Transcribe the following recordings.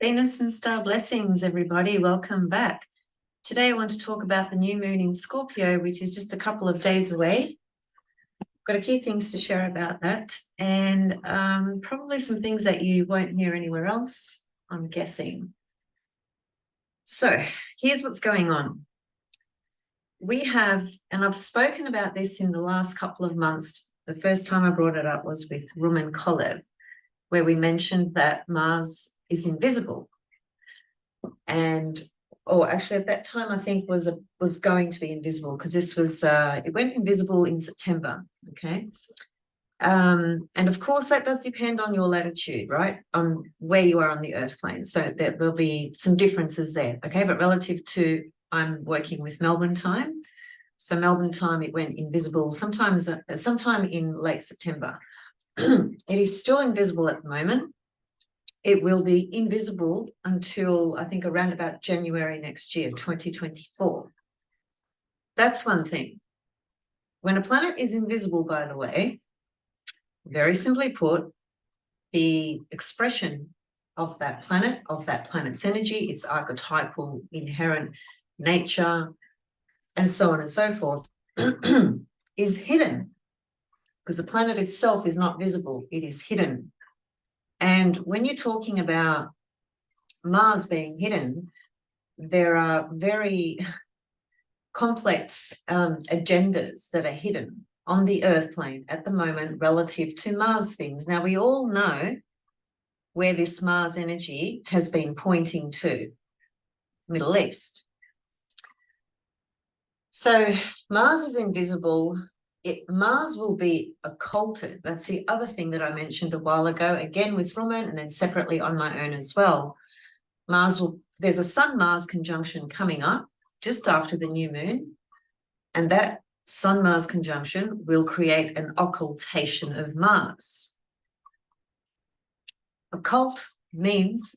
Venus and star blessings, everybody. Welcome back. Today I want to talk about the new moon in Scorpio, which is just a couple of days away. Got a few things to share about that, and probably some things that you won't hear anywhere else, I'm guessing. So here's what's going on. We have, and I've spoken about this in the last couple of months. The first time I brought it up was with Roman Kolev, where we mentioned that Mars is invisible. And, or actually at that time, I think was going to be invisible, because this was, it went invisible in September, okay? And of course, that does depend on your latitude, right? On where you are on the Earth plane. So there'll be some differences there, okay? But relative to, I'm working with Melbourne time. So Melbourne time, it went invisible sometime in late September. It is still invisible at the moment. It will be invisible until, I think, around about January next year, 2024. That's one thing. When a planet is invisible, by the way, very simply put, the expression of that planet's energy, its archetypal inherent nature, and so on and so forth, is hidden, because the planet itself is not visible, it is hidden. And when you're talking about Mars being hidden, there are very complex agendas that are hidden on the Earth plane at the moment relative to Mars things. Now, we all know where this Mars energy has been pointing to, Middle East. So Mars is invisible. Mars will be occulted. That's the other thing that I mentioned a while ago, again with Roman, and then separately on my own as well. There's a Sun-Mars conjunction coming up just after the new moon, and that Sun-Mars conjunction will create an occultation of Mars. Occult means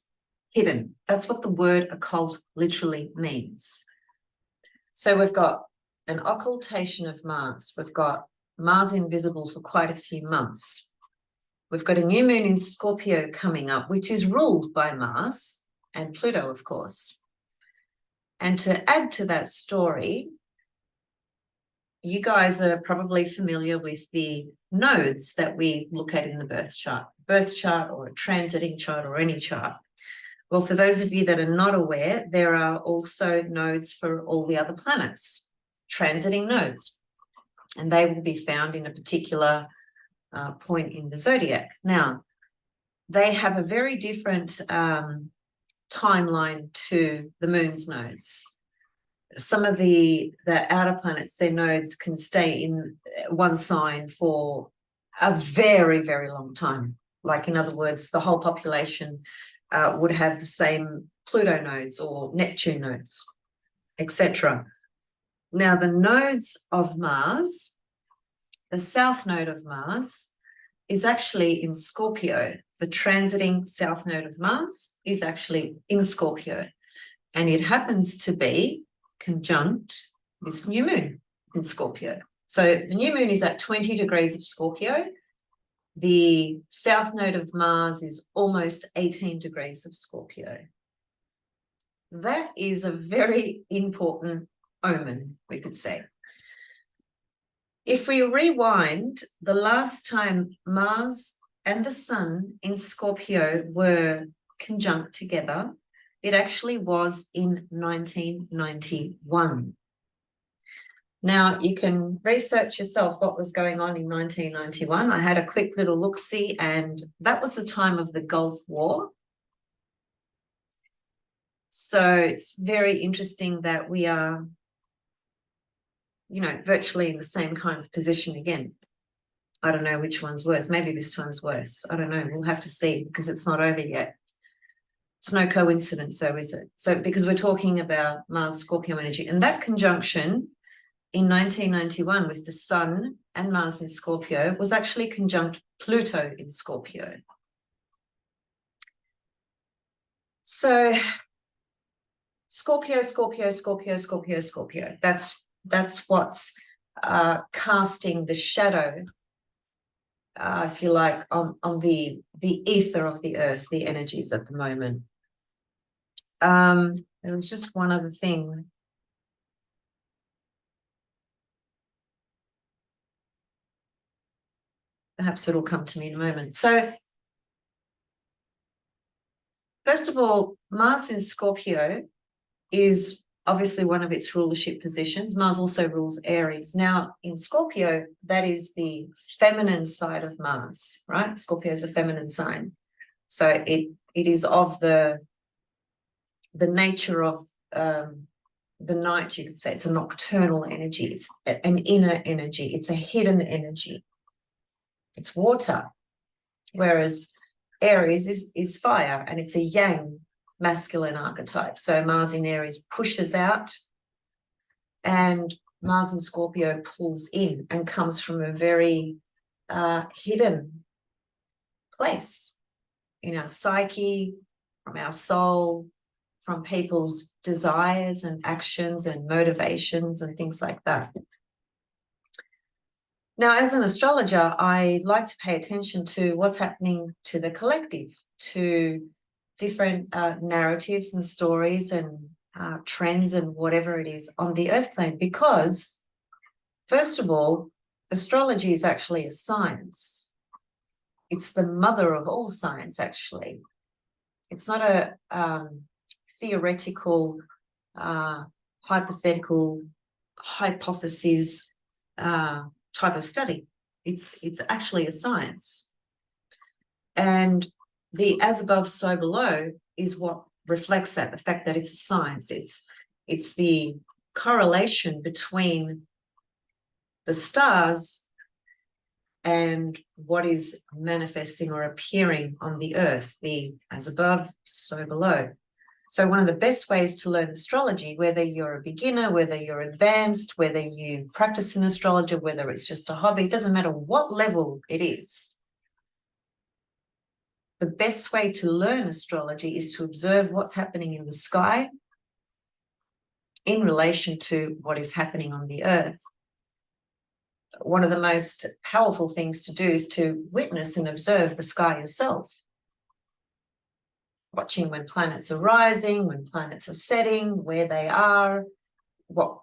hidden. That's what the word occult literally means. So we've got an occultation of Mars. We've got Mars invisible for quite a few months. We've got a new moon in Scorpio coming up, which is ruled by Mars and Pluto, of course. And to add to that story, you guys are probably familiar with the nodes that we look at in the birth chart or a transiting chart or any chart. Well, for those of you that are not aware, there are also nodes for all the other planets, transiting nodes, and they will be found in a particular point in the zodiac. Now, they have a very different timeline to the moon's nodes. Some of the outer planets, their nodes can stay in one sign for a very, very long time. Like, in other words, the whole population would have the same Pluto nodes or Neptune nodes, etc. Now, the nodes of Mars, the south node of Mars is actually in Scorpio. The transiting south node of Mars is actually in Scorpio, and it happens to be conjunct this new moon in Scorpio. So the new moon is at 20 degrees of Scorpio. The south node of Mars is almost 18 degrees of Scorpio. That is a very important omen, we could say. If we rewind, the last time Mars and the Sun in Scorpio were conjunct together, it actually was in 1991. Now, you can research yourself what was going on in 1991. I had a quick little look-see, and that was the time of the Gulf War. So it's very interesting that we are, virtually in the same kind of position again. I don't know which one's worse. Maybe this one's worse. I don't know. We'll have to see, because it's not over yet. It's no coincidence, so is it? So because we're talking about Mars Scorpio energy, and that conjunction in 1991 with the Sun and Mars in Scorpio was actually conjunct Pluto in Scorpio. So Scorpio, Scorpio, Scorpio, Scorpio, Scorpio. That's what's casting the shadow, if you like, on the ether of the Earth, the energies at the moment. There was just one other thing. Perhaps it'll come to me in a moment. So, first of all, Mars in Scorpio is obviously one of its rulership positions. Mars also rules Aries. Now, in Scorpio, that is the feminine side of Mars, right? Scorpio is a feminine sign. So it is of the nature of the night, you could say. It's a nocturnal energy. It's an inner energy. It's a hidden energy. It's water. Whereas Aries is fire, and it's a yang masculine archetype. So Mars in Aries pushes out, and Mars in Scorpio pulls in and comes from a very hidden place in our psyche, from our soul, from people's desires and actions and motivations and things like that. Now, as an astrologer, I like to pay attention to what's happening to the collective, to different narratives and stories and trends and whatever it is on the earth plane, because, first of all, astrology is actually a science. It's the mother of all science, actually. It's not a theoretical, hypothetical, hypothesis type of study. It's actually a science. And the as above, so below is what reflects that, the fact that it's a science. It's the correlation between the stars and what is manifesting or appearing on the earth, the as above, so below. So one of the best ways to learn astrology, whether you're a beginner, whether you're advanced, whether you practice an astrologer, whether it's just a hobby, it doesn't matter what level it is. The best way to learn astrology is to observe what's happening in the sky in relation to what is happening on the earth. One of the most powerful things to do is to witness and observe the sky yourself. Watching when planets are rising, when planets are setting, where they are, what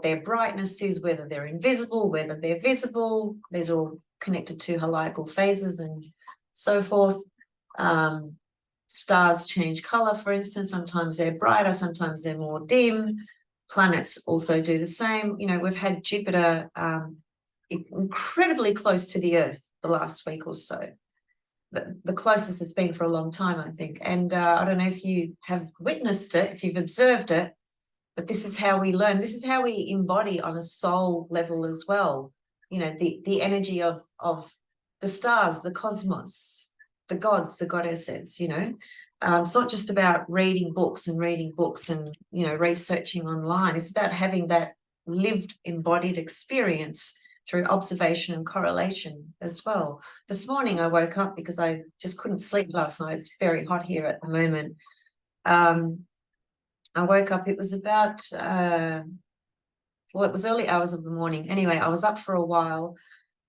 their brightness is, whether they're invisible, whether they're visible. These are all connected to heliacal phases and so forth. Stars change color, for instance. Sometimes they're brighter, sometimes they're more dim. Planets also do the same. You know, we've had Jupiter incredibly close to the Earth the last week or so. The closest it's been for a long time, I think. And I don't know if you have witnessed it, if you've observed it, but this is how we learn. This is how we embody on a soul level as well. You know, the energy of the stars, the cosmos, the gods, the goddesses, you know. It's not just about reading books and, you know, researching online. It's about having that lived, embodied experience through observation and correlation as well. This morning I woke up because I just couldn't sleep last night. It's very hot here at the moment. I woke up, it was about, well, it was early hours of the morning. Anyway, I was up for a while,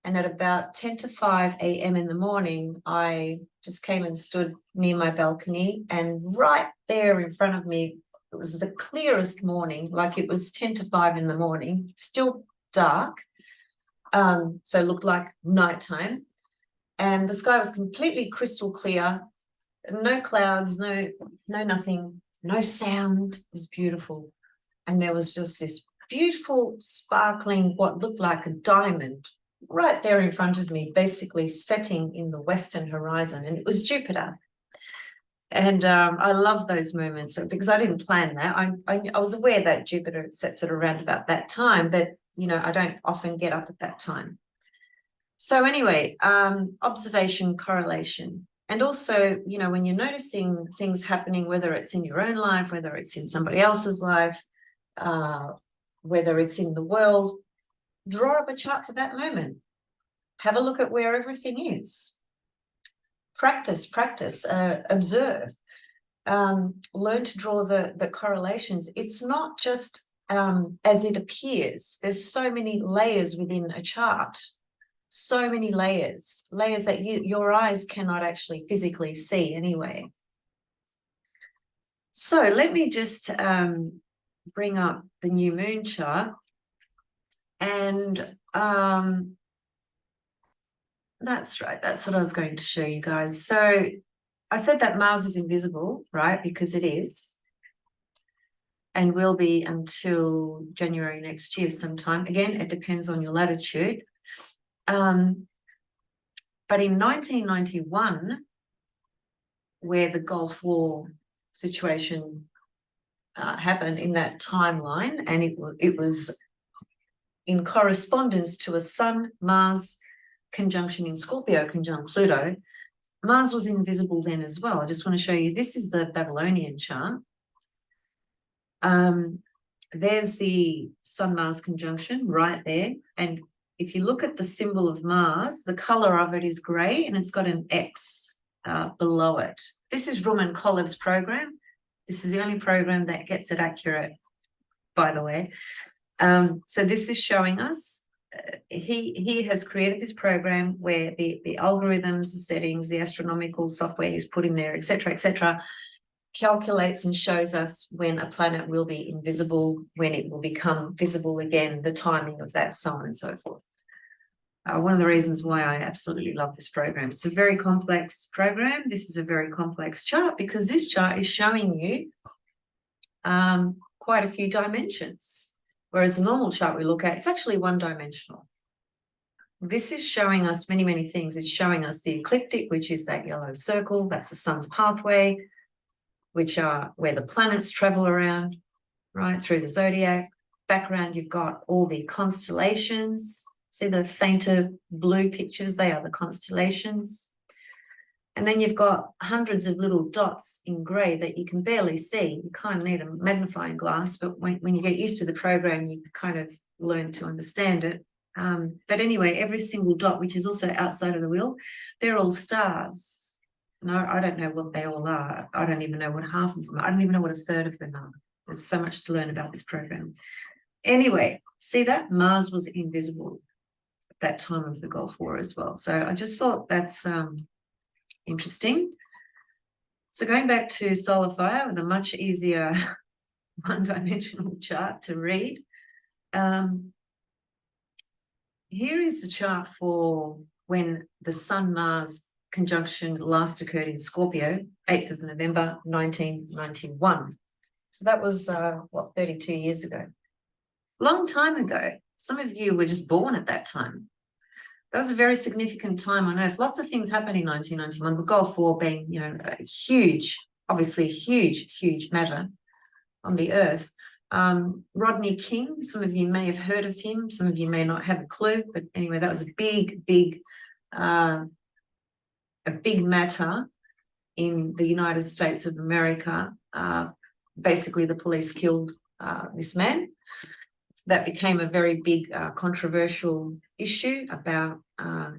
and at about 10 to 5 a.m. in the morning, I just came and stood near my balcony, and right there in front of me, it was the clearest morning, like it was 10 to 5 in the morning, still dark. So it looked like nighttime, and the sky was completely crystal clear, no clouds, no nothing, no sound. It was beautiful. And there was just this beautiful sparkling, what looked like a diamond right there in front of me, basically setting in the western horizon, and it was Jupiter. And I love those moments because I didn't plan that. I was aware that Jupiter sets at around about that time, but you know, I don't often get up at that time. So anyway, observation, correlation. And also, you know, when you're noticing things happening, whether it's in your own life, whether it's in somebody else's life, whether it's in the world, draw up a chart for that moment. Have a look at where everything is. Practice, observe. Learn to draw the correlations. It's not just as it appears. There's so many layers within a chart, so many layers that your eyes cannot actually physically see anyway. So let me just bring up the new moon chart, and that's right, that's what I was going to show you guys. So I said that Mars is invisible, right? Because it is, and will be until January next year sometime. Again, it depends on your latitude. But in 1991, where the Gulf War situation happened in that timeline, and it was in correspondence to a Sun-Mars conjunction in Scorpio, conjunct Pluto. Mars was invisible then as well. I just want to show you, this is the Babylonian chart. There's the Sun-Mars conjunction right there. And if you look at the symbol of Mars, the color of it is gray, and it's got an X below it. This is Rumen Kolev's program. This is the only program that gets it accurate, by the way. So this is showing us, he has created this program where the algorithms, the settings, the astronomical software he's put in there, etc., calculates and shows us when a planet will be invisible, when it will become visible again, the timing of that, so on and so forth. One of the reasons why I absolutely love this program. It's a very complex program. This is a very complex chart because this chart is showing you quite a few dimensions, whereas a normal chart we look at, it's actually one-dimensional. This is showing us many, many things. It's showing us the ecliptic, which is that yellow circle. That's the sun's pathway, which are where the planets travel around, right, through the zodiac. Background, you've got all the constellations. See the fainter blue pictures? They are the constellations. And then you've got hundreds of little dots in grey that you can barely see. You kind of need a magnifying glass, but when you get used to the program, you kind of learn to understand it. But anyway, every single dot, which is also outside of the wheel, they're all stars. No, I don't know what they all are. I don't even know what half of them are. I don't even know what a third of them are. There's so much to learn about this program. Anyway, see that? Mars was invisible at that time of the Gulf War as well. So I just thought that's interesting. So going back to solar fire with a much easier one-dimensional chart to read. Here is the chart for when the Sun-Mars conjunction last occurred in Scorpio, 8th of November, 1991. So that was, 32 years ago. Long time ago. Some of you were just born at that time. That was a very significant time on Earth. Lots of things happened in 1991, the Gulf War being, a huge, obviously huge matter on the Earth. Rodney King, some of you may have heard of him, some of you may not have a clue, but anyway, that was a big matter in the United States of America. Basically, the police killed this man. That became a very big controversial issue about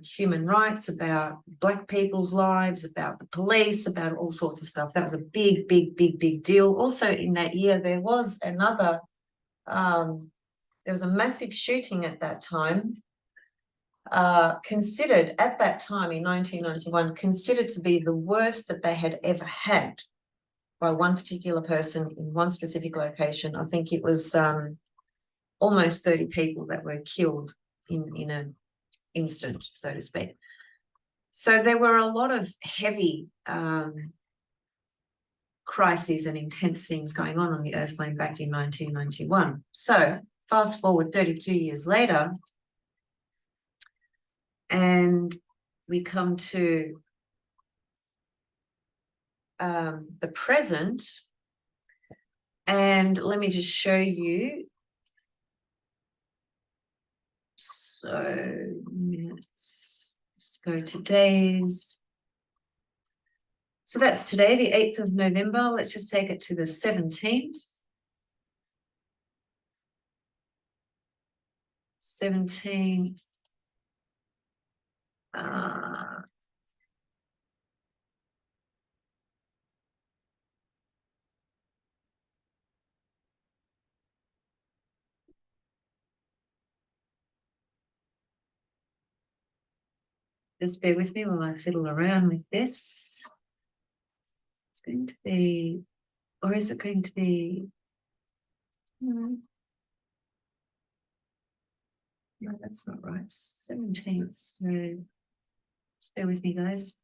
human rights, about Black people's lives, about the police, about all sorts of stuff. That was a big deal. Also in that year, there was another, there was a massive shooting at that time, considered at that time in 1991, considered to be the worst that they had ever had by one particular person in one specific location. I think it was almost 30 people that were killed in an instant, so to speak. So there were a lot of heavy crises and intense things going on the Earth plane back in 1991. So fast forward 32 years later, and we come to the present. And let me just show you. So let's just go to days. So that's today, the 8th of November. Let's just take it to the 17th. 17th. Just bear with me while I fiddle around with this. It's going to be Or is it going to be? No, that's not right. 17th. So just bear with me, guys.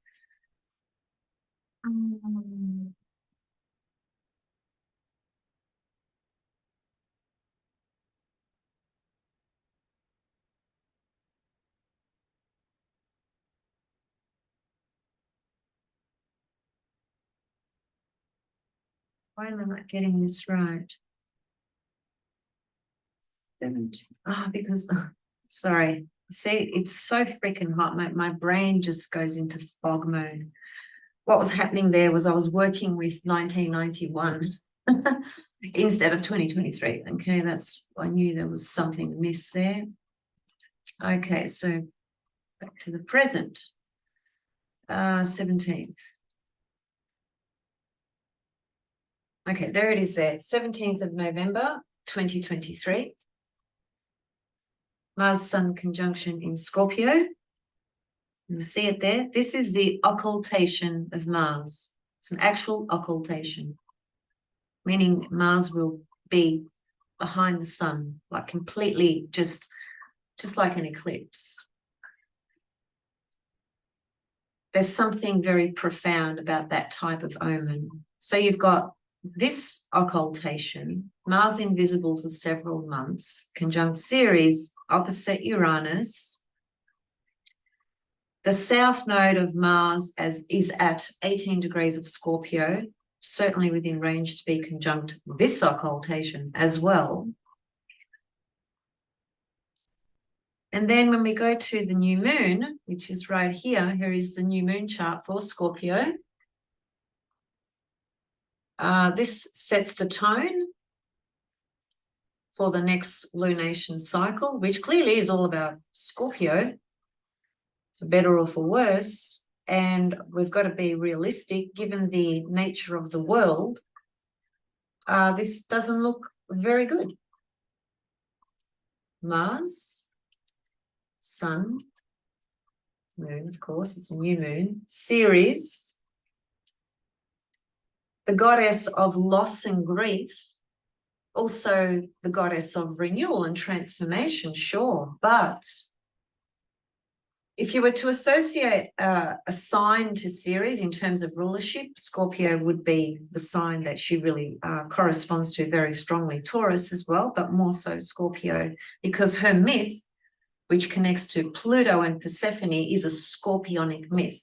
Why am I not getting this right? 17. Because, sorry. See, it's so freaking hot. My brain just goes into fog mode. What was happening there was I was working with 1991 instead of 2023. Okay, I knew there was something amiss there. Okay, so back to the present. 17th. Okay, there it is there. 17th of November, 2023. Mars-Sun conjunction in Scorpio. You see it there. This is the occultation of Mars. It's an actual occultation, meaning Mars will be behind the sun, like completely just like an eclipse. There's something very profound about that type of omen. So you've got this occultation, Mars invisible for several months, conjunct Ceres, opposite Uranus. The south node of Mars is at 18 degrees of Scorpio, certainly within range to be conjunct this occultation as well. And then when we go to the new moon, which is right here, here is the new moon chart for Scorpio. This sets the tone for the next lunation cycle, which clearly is all about Scorpio, for better or for worse. And we've got to be realistic, given the nature of the world. This doesn't look very good. Mars, Sun, Moon, of course, it's a new moon. Ceres, the goddess of loss and grief, also the goddess of renewal and transformation, sure, but if you were to associate a sign to Ceres in terms of rulership, Scorpio would be the sign that she really corresponds to very strongly. Taurus as well, but more so Scorpio, because her myth, which connects to Pluto and Persephone, is a scorpionic myth.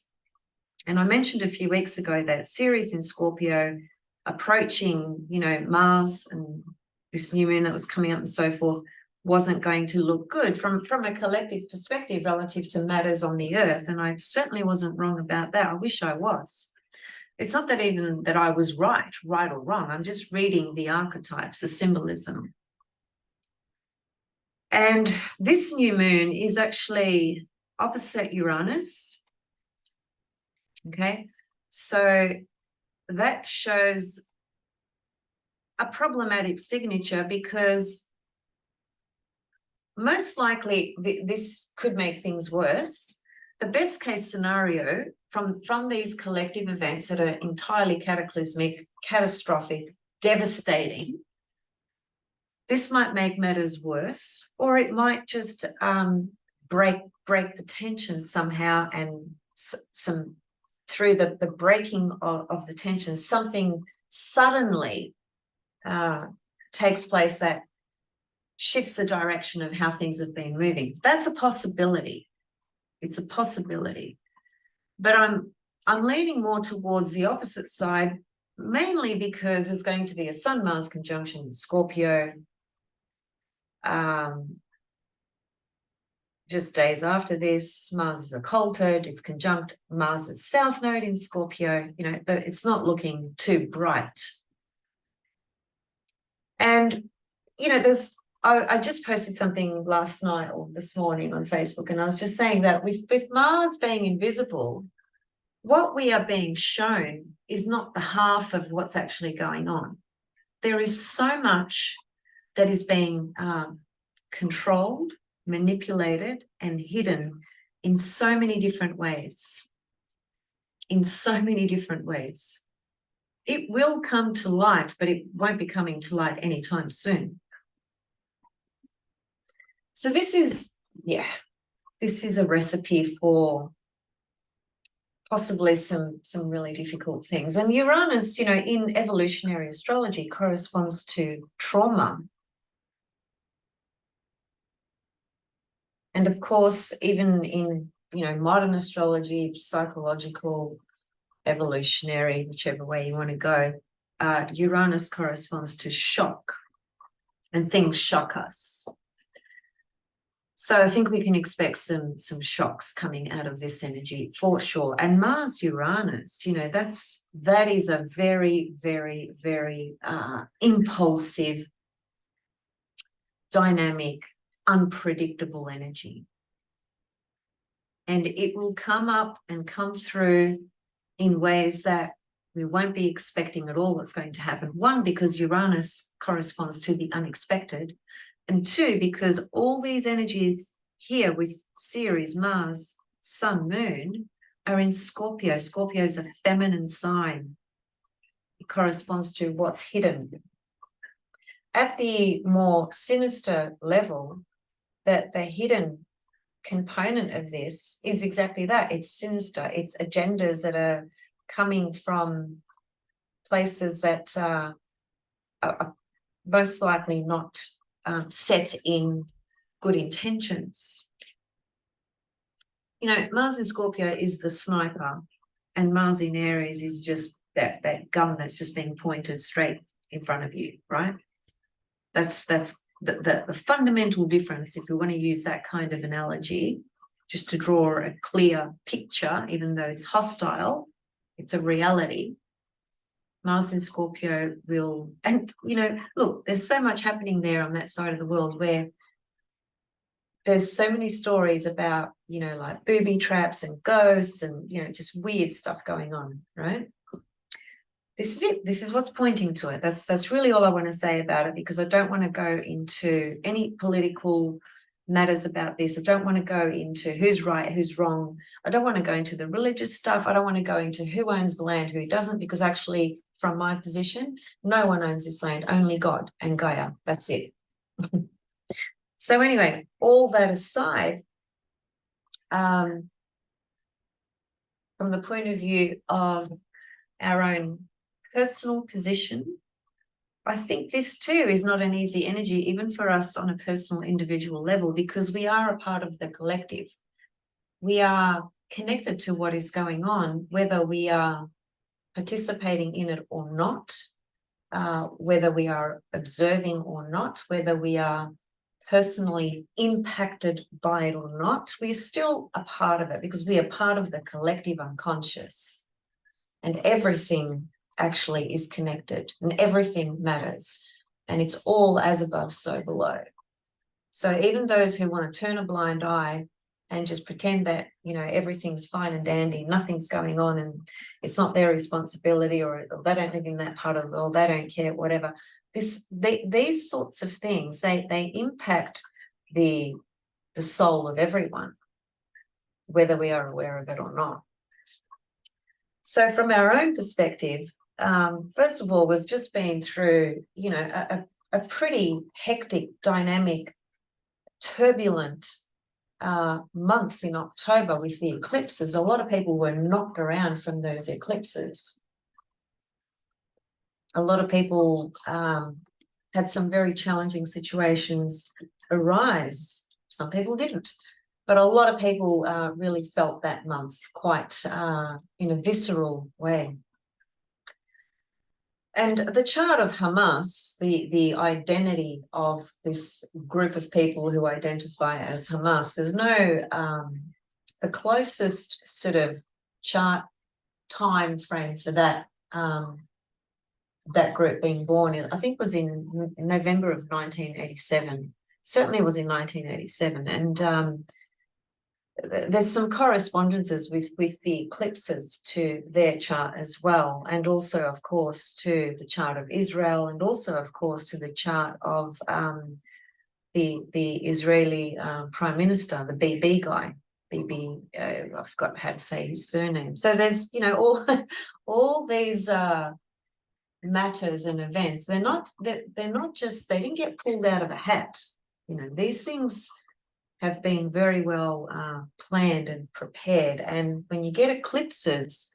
And I mentioned a few weeks ago that Ceres in Scorpio approaching, Mars and this new moon that was coming up and so forth wasn't going to look good from a collective perspective relative to matters on the earth. And I certainly wasn't wrong about that. I wish I was. It's not that even that I was right or wrong. I'm just reading the archetypes, the symbolism. And this new moon is actually opposite Uranus. Okay, so that shows a problematic signature because most likely this could make things worse. The best case scenario from these collective events that are entirely cataclysmic, catastrophic, devastating, this might make matters worse, or it might just break the tension somehow, and through the breaking of the tension, something suddenly takes place that shifts the direction of how things have been moving. That's a possibility. It's a possibility. But I'm leaning more towards the opposite side, mainly because there's going to be a Sun-Mars conjunction in Scorpio. Just days after this, Mars is occulted, it's conjunct Mars' south node in Scorpio. It's not looking too bright. And, I just posted something last night or this morning on Facebook, and I was just saying that with Mars being invisible, what we are being shown is not the half of what's actually going on. There is so much that is being controlled, manipulated, and hidden in so many different ways. In so many different ways. it will come to light, but it won't be coming to light anytime soon. So this is a recipe for possibly some really difficult things. And Uranus, you know, in evolutionary astrology corresponds to trauma. And of course, even in, you know, modern astrology, psychological, evolutionary, whichever way you want to go, Uranus corresponds to shock, and things shock us. So I think we can expect some shocks coming out of this energy for sure. And Mars Uranus, you know, that is a very, very, very impulsive, dynamic, unpredictable energy. And it will come up and come through in ways that we won't be expecting at all what's going to happen. One, because Uranus corresponds to the unexpected. And two, because all these energies here with Ceres, Mars, Sun, Moon are in Scorpio. Scorpio is a feminine sign. It corresponds to what's hidden. At the more sinister level, that the hidden component of this is exactly that. It's sinister. It's agendas that are coming from places that are most likely not set in good intentions. You know, Mars in Scorpio is the sniper, and Mars in Aries is just that gun that's just being pointed straight in front of you, right? That's the fundamental difference, if we want to use that kind of analogy, just to draw a clear picture, even though it's hostile, it's a reality. Mars in Scorpio will, and, you know, look, there's so much happening there on that side of the world where there's so many stories about, you know, like booby traps and ghosts and, you know, just weird stuff going on, right? This is it. This is what's pointing to it. That's really all I want to say about it, because I don't want to go into any political matters about this. I don't want to go into who's right, who's wrong. I don't want to go into the religious stuff. I don't want to go into who owns the land, who doesn't, because actually, from my position, no one owns this land, only God and Gaia. That's it. So anyway, all that aside, from the point of view of our own personal position, I think this too is not an easy energy, even for us on a personal individual level, because we are a part of the collective. We are connected to what is going on, whether we are participating in it or not, whether we are observing or not, whether we are personally impacted by it or not, we're still a part of it, because we are part of the collective unconscious. And everything actually is connected, and everything matters, and it's all as above, so below. So even those who want to turn a blind eye and just pretend that, you know, everything's fine and dandy, nothing's going on, and it's not their responsibility, or they don't live in that part of the world, they don't care, whatever. These sorts of things, they impact the soul of everyone, whether we are aware of it or not. So from our own perspective, first of all, we've just been through, you know, a pretty hectic, dynamic, turbulent month in October with the eclipses. A lot of people were knocked around from those eclipses. A lot of people had some very challenging situations arise. Some people didn't. But a lot of people really felt that month quite in a visceral way. And the chart of Hamas, the identity of this group of people who identify as Hamas, there's no, the closest sort of chart time frame for that, that group being born in, I think was in November of 1987. Certainly it was in 1987. And there's some correspondences with the eclipses to their chart as well, and also, of course, to the chart of Israel, and also, of course, to the chart of the Israeli Prime Minister, the BB guy. BB, I forgot how to say his surname. So there's, you know, all these matters and events. They're not just, they didn't get pulled out of a hat. You know, these things have been very well planned and prepared. And when you get eclipses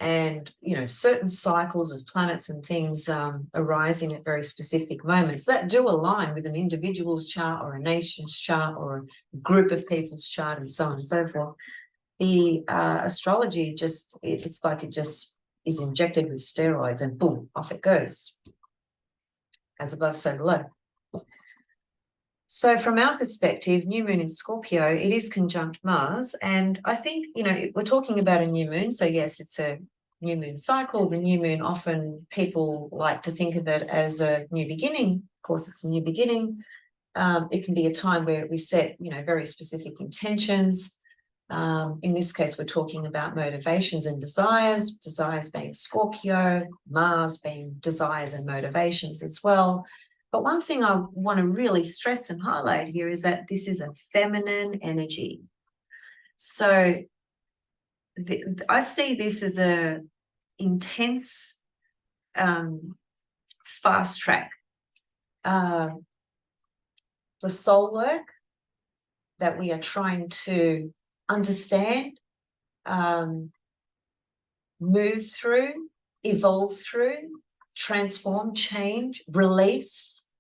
and, you know, certain cycles of planets and things arising at very specific moments that do align with an individual's chart or a nation's chart or a group of people's chart and so on and so forth, the astrology just, it's like it just is injected with steroids and boom, off it goes. As above, so below. So from our perspective, new moon in Scorpio, it is conjunct Mars. And I think, you know, we're talking about a new moon. So yes, it's a new moon cycle. The new moon, often people like to think of it as a new beginning. Of course, it's a new beginning. It can be a time where we set, you know, very specific intentions. In this case, we're talking about motivations and desires being Scorpio, Mars being desires and motivations as well. But one thing I want to really stress and highlight here is that this is a feminine energy. So I see this as a intense, fast track. The soul work that we are trying to understand, move through, evolve through, transform, change, release,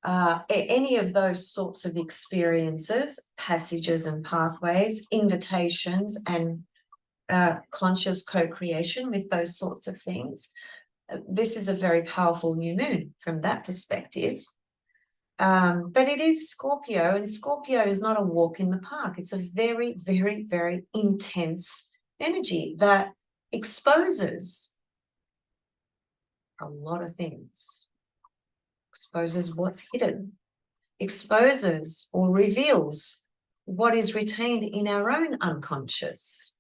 any of those sorts of experiences, passages and pathways, invitations and conscious co-creation with those sorts of things. This is a very powerful new moon from that perspective. But it is Scorpio, and Scorpio is not a walk in the park. It's a very, very, very intense energy that exposes a lot of things, exposes what's hidden, exposes or reveals what is retained in our own unconscious.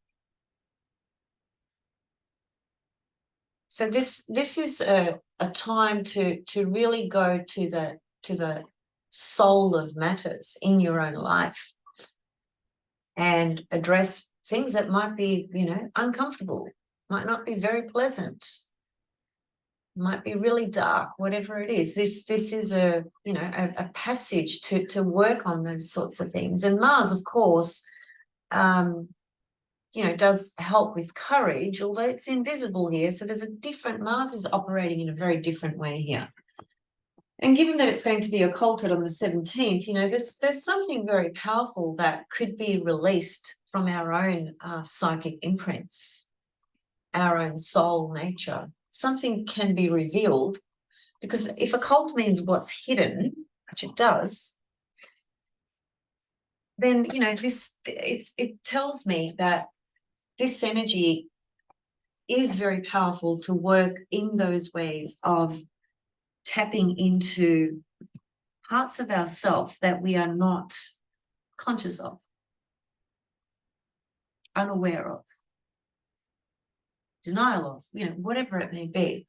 So this is a time to really go to the soul of matters in your own life and address things that might be, you know, uncomfortable, might not be very pleasant, might be really dark, whatever it is. This is a, you know, a passage to work on those sorts of things. And Mars, of course, you know, does help with courage, although it's invisible here. So there's a different, Mars is operating in a very different way here. And given that it's going to be occulted on the 17th, you know, there's something very powerful that could be released from our own psychic imprints, our own soul nature. Something can be revealed, because if occult means what's hidden, which it does, then, you know, it tells me that this energy is very powerful to work in those ways of tapping into parts of ourself that we are not conscious of, unaware of, denial of, you know, whatever it may be.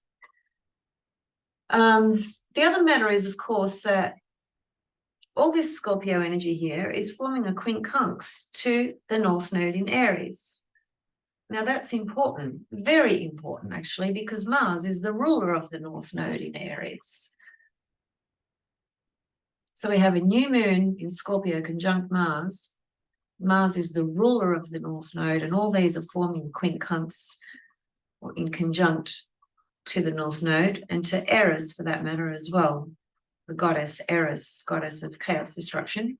The other matter is, of course, that all this Scorpio energy here is forming a quincunx to the North Node in Aries. Now that's important, very important actually, because Mars is the ruler of the North Node in Aries. So we have a new moon in Scorpio conjunct Mars. Mars is the ruler of the North Node, and all these are forming quincunx or in conjunct to the North Node and to Eris for that matter as well. The goddess Eris, goddess of chaos destruction.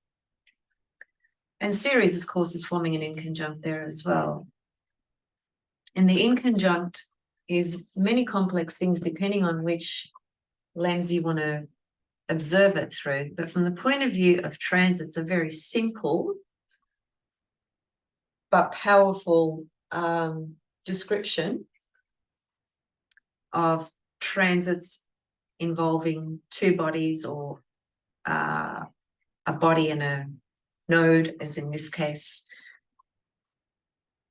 And Ceres, of course, is forming an inconjunct there as well. And the inconjunct is many complex things depending on which lens you want to observe it through. But from the point of view of transits, a very simple but powerful description of transits involving two bodies or a body and a node, as in this case,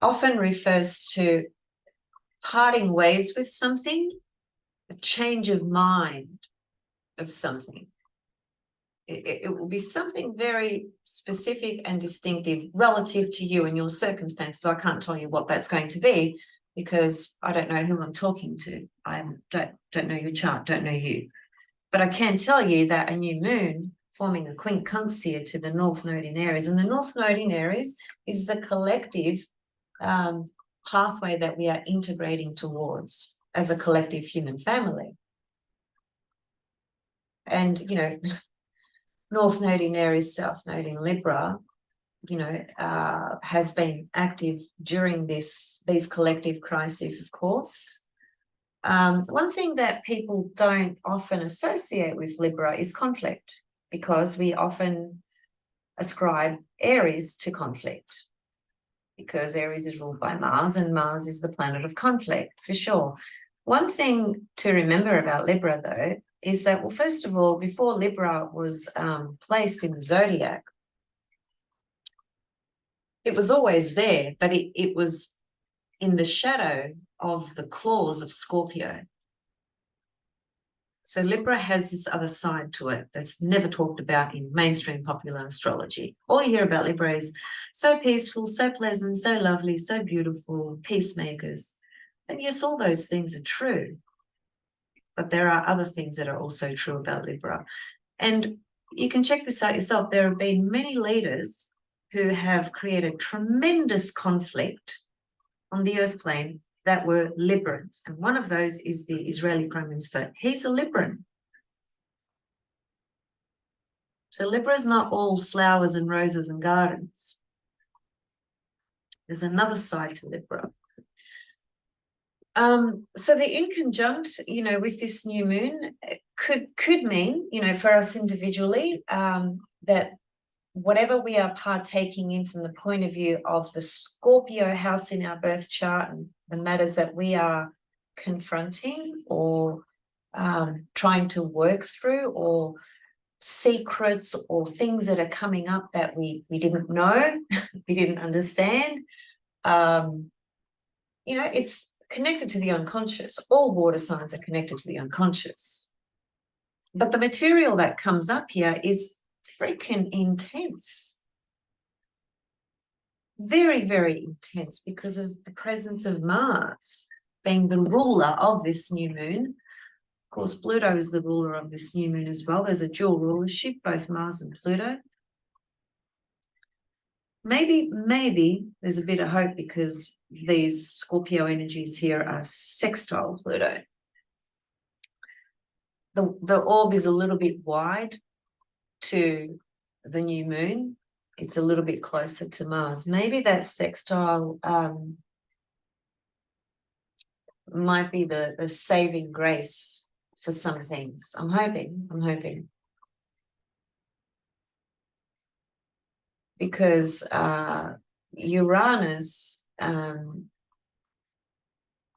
often refers to parting ways with something, a change of mind of something. It will be something very specific and distinctive relative to you and your circumstances. I can't tell you what that's going to be, because I don't know who I'm talking to. I don't know your chart, don't know you. But I can tell you that a new moon forming a quincunx here to the North Node in Aries, and the North Node in Aries is the collective pathway that we are integrating towards as a collective human family. And, you know, North Node in Aries, South Node in Libra, you know, has been active during these collective crises, of course. One thing that people don't often associate with Libra is conflict, because we often ascribe Aries to conflict, because Aries is ruled by Mars, and Mars is the planet of conflict, for sure. One thing to remember about Libra, though, is that, well, first of all, before Libra was placed in the zodiac, it was always there, but it was in the shadow of the claws of Scorpio. So Libra has this other side to it that's never talked about in mainstream popular astrology. All you hear about Libra is so peaceful, so pleasant, so lovely, so beautiful, peacemakers. And yes, all those things are true. But there are other things that are also true about Libra. And you can check this out yourself. There have been many leaders who have created tremendous conflict on the earth plane that were Librans. And one of those is the Israeli Prime Minister. He's a Libran. So Libra is not all flowers and roses and gardens. There's another side to Libra. So the in conjunct, you know, with this new moon could mean, you know, for us individually, that whatever we are partaking in from the point of view of the Scorpio house in our birth chart and the matters that we are confronting or trying to work through, or secrets or things that are coming up that we didn't know, we didn't understand, you know, it's connected to the unconscious. All water signs are connected to the unconscious. But the material that comes up here is freaking intense. Very, very intense, because of the presence of Mars being the ruler of this new moon. Of course, Pluto is the ruler of this new moon as well. There's a dual rulership, both Mars and Pluto. Maybe there's a bit of hope, because these Scorpio energies here are sextile Pluto. The orb is a little bit wide to the new moon. It's a little bit closer to Mars. Maybe that sextile might be the saving grace for some things. I'm hoping. Because Uranus, and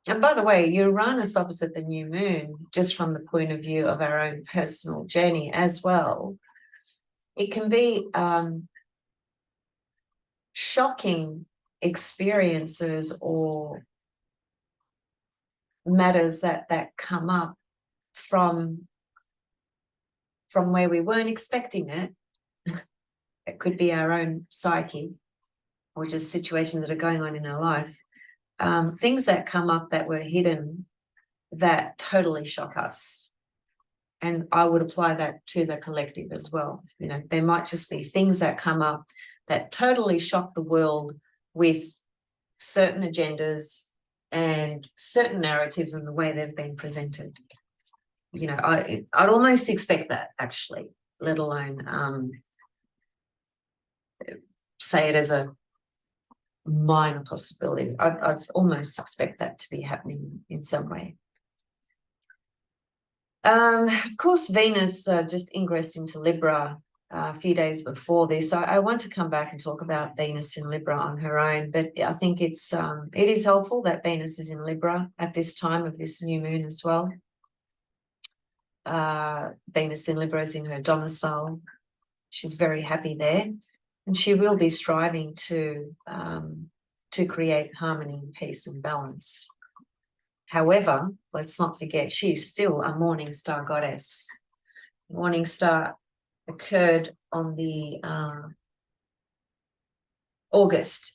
by the way, Uranus opposite the new moon, just from the point of view of our own personal journey as well, it can be shocking experiences or matters that come up from where we weren't expecting it. It could be our own psyche, or just situations that are going on in our life. Things that come up that were hidden that totally shock us. And I would apply that to the collective as well. You know, there might just be things that come up that totally shock the world with certain agendas and certain narratives and the way they've been presented. You know, I'd almost expect that, actually, let alone say it as a minor possibility. I'd almost expect that to be happening in some way. Of course, Venus just ingressed into Libra a few days before this. I want to come back and talk about Venus in Libra on her own, but I think it is helpful that Venus is in Libra at this time of this new moon as well. Venus in Libra is in her domicile. She's very happy there, and she will be striving to create harmony, peace, and balance. However, let's not forget, she's still a morning star goddess. Morning star occurred on the August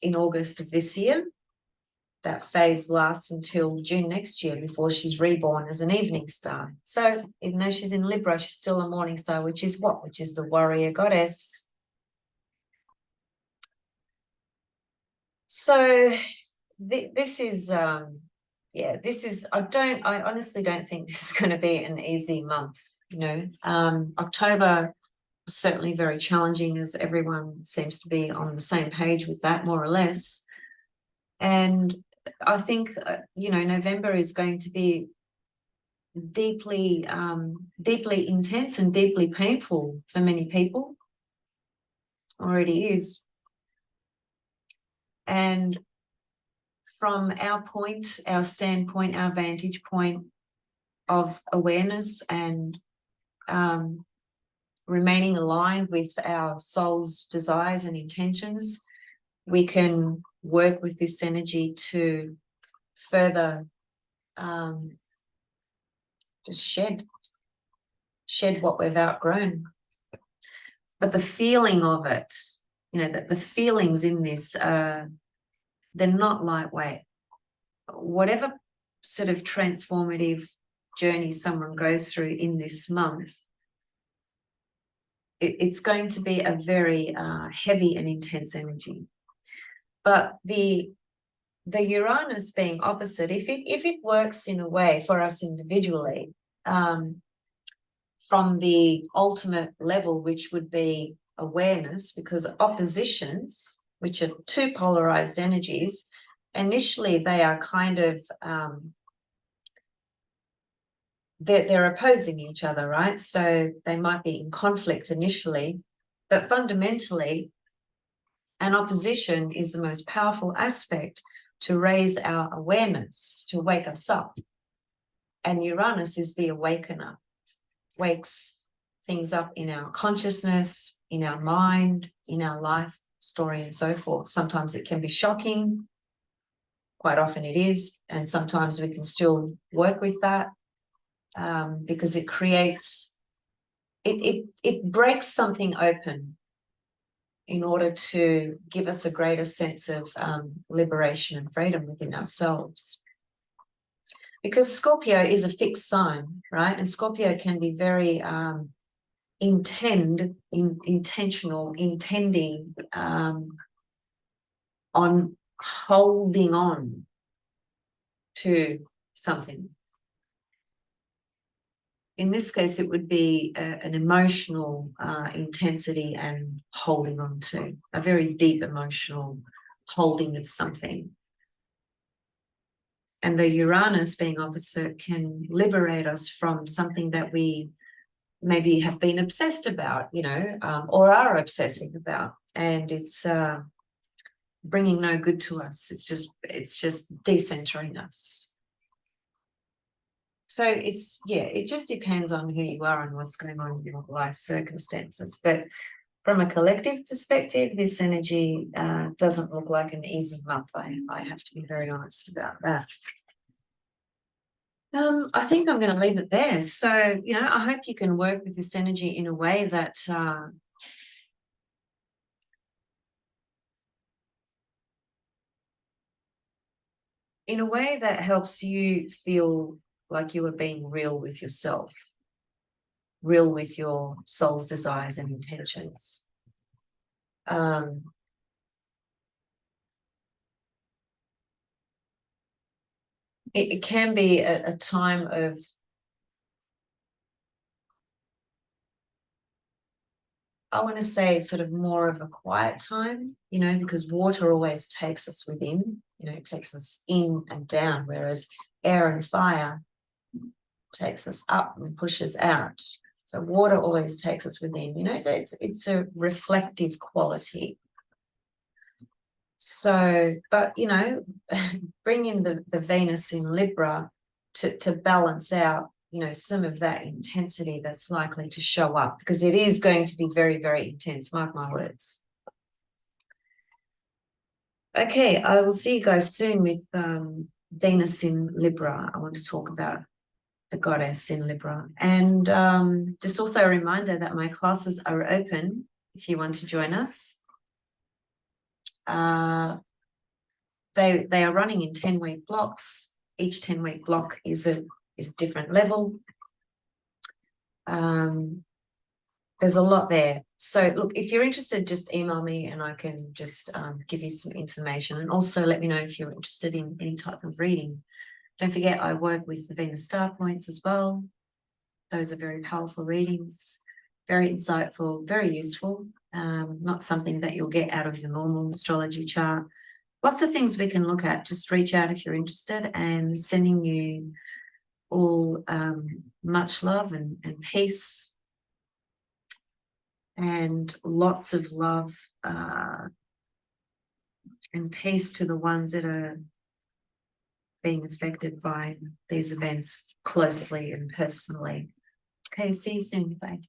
of this year. that phase lasts until June next year before she's reborn as an evening star. So even though she's in Libra, she's still a morning star, which is what? Which is the warrior goddess. So this is, this is, I honestly don't think this is going to be an easy month, you know. October was certainly very challenging, as everyone seems to be on the same page with that, more or less. And I think, you know, November is going to be deeply intense and deeply painful for many people. Already is. And from our standpoint, our vantage point of awareness and remaining aligned with our soul's desires and intentions, we can work with this energy to further just shed what we've outgrown. But the feeling of it, you know, that the feelings in this, they're not lightweight. Whatever sort of transformative journey someone goes through in this month, it's going to be a very heavy and intense energy. But the Uranus being opposite, if it works in a way for us individually, from the ultimate level, which would be awareness, because oppositions, which are two polarized energies, initially they are kind of they're opposing each other, right? So they might be in conflict initially, but fundamentally an opposition is the most powerful aspect to raise our awareness, to wake us up. And Uranus is the awakener, wakes things up in our consciousness, in our mind, in our life story, and so forth. Sometimes it can be shocking, quite often it is, and sometimes we can still work with that, because it creates, it breaks something open in order to give us a greater sense of liberation and freedom within ourselves. Because Scorpio is a fixed sign, right? And Scorpio can be very intentional, intending on holding on to something. In this case, it would be an emotional intensity and holding on to, a very deep emotional holding of something. And the Uranus being opposite can liberate us from something that we maybe have been obsessed about, you know, or are obsessing about. And it's bringing no good to us. It's just decentering us. So it's, it just depends on who you are and what's going on in your life circumstances. But from a collective perspective, this energy doesn't look like an easy month. I have to be very honest about that. I think I'm going to leave it there. So, you know, I hope you can work with this energy in a way that helps you feel like you are being real with yourself, real with your soul's desires and intentions. It can be a time of I want to say sort of more of a quiet time, you know, because water always takes us within, you know, it takes us in and down, whereas air and fire takes us up and pushes out. So water always takes us within, you know, it's a reflective quality. So, but, you know, bring in the Venus in Libra to balance out, you know, some of that intensity that's likely to show up, because it is going to be very, very intense, mark my words. Okay, I will see you guys soon with Venus in Libra. I want to talk about the goddess in Libra. And just also a reminder that my classes are open if you want to join us. They are running in 10-week blocks. Each 10-week block is different level. There's a lot there. So look, if you're interested, just email me and I can just give you some information, and also let me know if you're interested in any type of reading. Don't forget, I work with the Venus star points as well. Those are very powerful readings, very insightful, very useful. Not something that you'll get out of your normal astrology chart. Lots of things we can look at. Just reach out if you're interested, and sending you all much love and peace, and lots of love and peace to the ones that are being affected by these events closely and personally. Okay, see you soon. Bye.